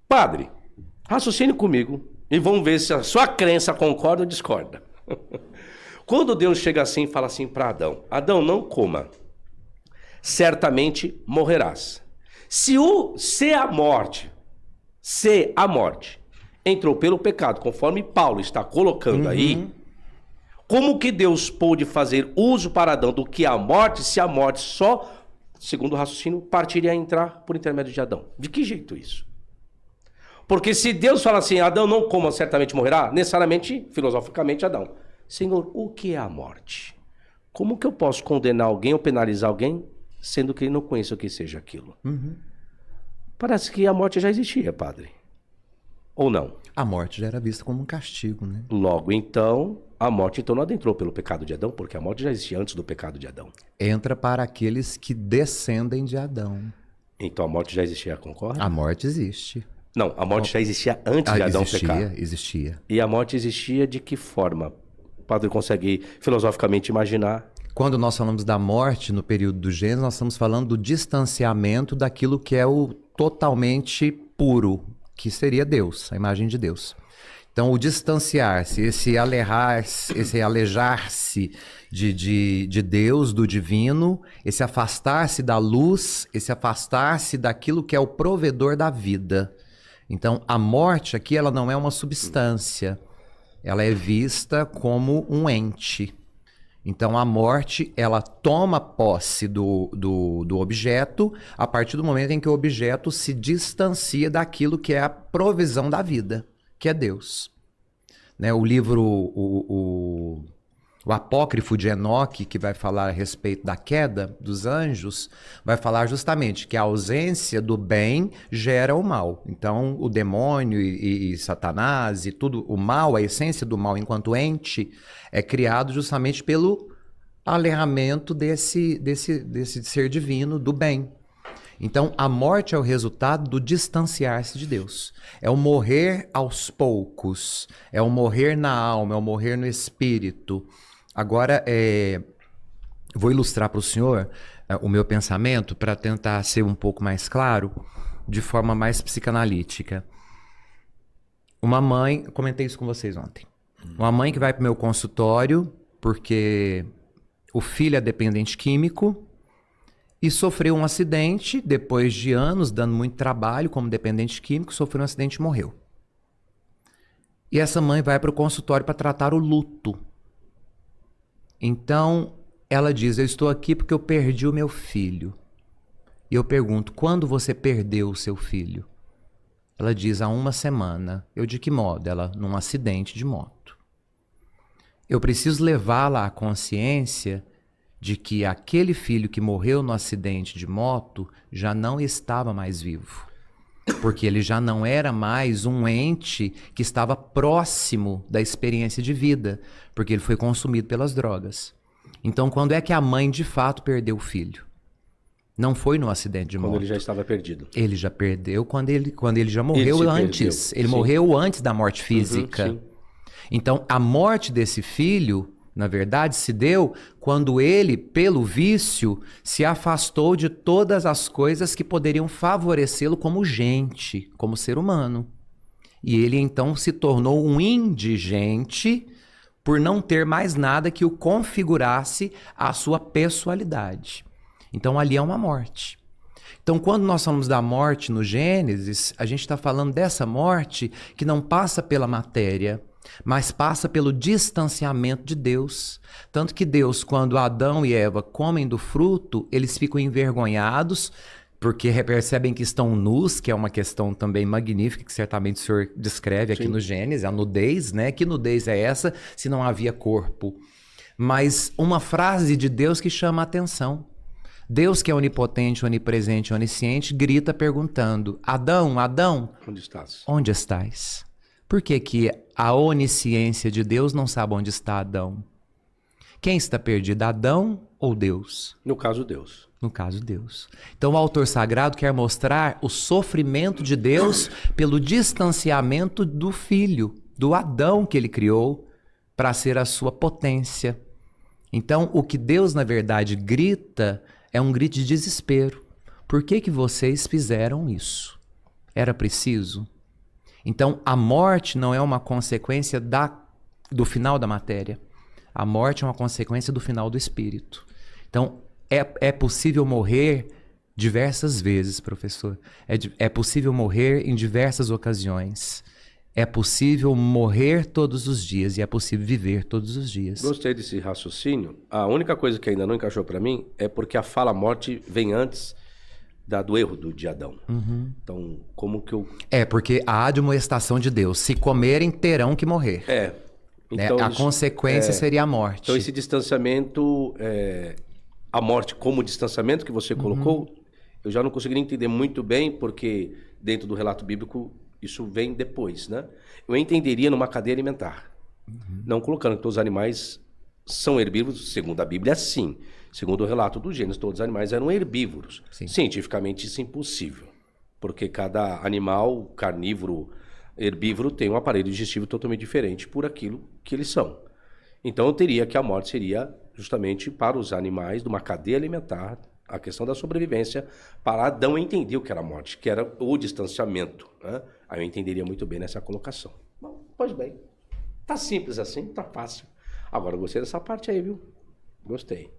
Padre, raciocine comigo e vamos ver se a sua crença concorda ou discorda. Quando Deus chega assim e fala assim para Adão: Adão, não coma, certamente morrerás. Se a morte entrou pelo pecado, conforme Paulo está colocando aí, como que Deus pôde fazer uso para Adão do que a morte, se a morte só, segundo o raciocínio, partiria a entrar por intermédio de Adão? De que jeito isso? Porque se Deus fala assim, Adão não coma, certamente morrerá, necessariamente, filosoficamente, Adão: Senhor, o que é a morte? Como que eu posso condenar alguém ou penalizar alguém, sendo que não conheço o que seja aquilo? Parece que a morte já existia, padre. Ou não? A morte já era vista como um castigo, né? Logo, então, a morte então não adentrou pelo pecado de Adão, porque a morte já existia antes do pecado de Adão. Entra para aqueles que descendem de Adão. Então a morte já existia, concorda? A morte existe. Não, a morte já existia antes de Adão pecar. Existia. E a morte existia de que forma? O padre consegue filosoficamente imaginar? Quando nós falamos da morte no período do Gênesis, nós estamos falando do distanciamento daquilo que é o totalmente puro, que seria Deus, a imagem de Deus. Então, o distanciar-se, esse alejar-se de Deus, do divino, esse afastar-se da luz, esse afastar-se daquilo que é o provedor da vida. Então, a morte aqui, ela não é uma substância, ela é vista como um ente. Então, a morte, ela toma posse do objeto a partir do momento em que o objeto se distancia daquilo que é a provisão da vida, que é Deus. Né? O livro, o apócrifo de Enoque, que vai falar a respeito da queda dos anjos, vai falar justamente que a ausência do bem gera o mal. Então, o demônio e Satanás e tudo, o mal, a essência do mal enquanto ente, é criado justamente pelo alerramento desse ser divino, do bem. Então, a morte é o resultado do distanciar-se de Deus. É o morrer aos poucos, é o morrer na alma, é o morrer no espírito. Agora, vou ilustrar para o senhor o meu pensamento para tentar ser um pouco mais claro, de forma mais psicanalítica. Uma mãe, comentei isso com vocês ontem, uma mãe que vai para o meu consultório porque o filho é dependente químico e sofreu um acidente, depois de anos dando muito trabalho como dependente químico, sofreu um acidente e morreu. E essa mãe vai para o consultório para tratar o luto. Então, ela diz: eu estou aqui porque eu perdi o meu filho. E eu pergunto: quando você perdeu o seu filho? Ela diz: há 1 semana. Eu: de que modo? Ela: num acidente de moto. Eu preciso levá-la à consciência de que aquele filho que morreu no acidente de moto já não estava mais vivo. Porque ele já não era mais um ente que estava próximo da experiência de vida, porque ele foi consumido pelas drogas. Então, quando é que a mãe de fato perdeu o filho? Não foi no acidente de moto. Quando ele já estava perdido. Ele já perdeu quando ele já morreu antes. Ele morreu antes da morte física. Sim. Então, a morte desse filho, na verdade, se deu quando ele, pelo vício, se afastou de todas as coisas que poderiam favorecê-lo como gente, como ser humano. E ele, então, se tornou um indigente por não ter mais nada que o configurasse a sua pessoalidade. Então, ali é uma morte. Então, quando nós falamos da morte no Gênesis, a gente está falando dessa morte que não passa pela matéria, mas passa pelo distanciamento de Deus. Tanto que Deus, quando Adão e Eva comem do fruto, eles ficam envergonhados, porque percebem que estão nus, que é uma questão também magnífica, que certamente o senhor descreve aqui no Gênesis, a nudez, né? Que nudez é essa se não havia corpo? Mas uma frase de Deus que chama a atenção. Deus, que é onipotente, onipresente, onisciente, grita perguntando: Adão, Adão, onde estás? Onde estás? Por que a onisciência de Deus não sabe onde está Adão? Quem está perdido, Adão ou Deus? No caso, Deus. No caso, Deus. Então, o autor sagrado quer mostrar o sofrimento de Deus pelo distanciamento do filho, do Adão que ele criou, para ser a sua potência. Então, o que Deus, na verdade, grita é um grito de desespero. Por que vocês fizeram isso? Era preciso? Então, a morte não é uma consequência do final da matéria. A morte é uma consequência do final do espírito. Então, é possível morrer diversas vezes, professor. É possível morrer em diversas ocasiões. É possível morrer todos os dias e é possível viver todos os dias. Gostei desse raciocínio. A única coisa que ainda não encaixou para mim é porque a fala morte vem antes do erro de Adão. Então, como que eu... Porque há admoestação de Deus. Se comerem, terão que morrer. Então, a consequência seria a morte. Então, esse distanciamento, a morte como distanciamento que você colocou, eu já não conseguiria entender muito bem, porque dentro do relato bíblico, isso vem depois, né? Eu entenderia numa cadeia alimentar. Não colocando que todos os animais são herbívoros, segundo a Bíblia, sim. Segundo o relato do Gênesis, todos os animais eram herbívoros. Sim. Cientificamente, isso é impossível. Porque cada animal carnívoro, herbívoro, tem um aparelho digestivo totalmente diferente por aquilo que eles são. Então, eu teria que a morte seria justamente para os animais de uma cadeia alimentar, a questão da sobrevivência, para Adão entender o que era a morte, que era o distanciamento, né? Aí eu entenderia muito bem nessa colocação. Bom, pois bem, tá simples assim, tá fácil. Agora, eu gostei dessa parte aí, viu? Gostei.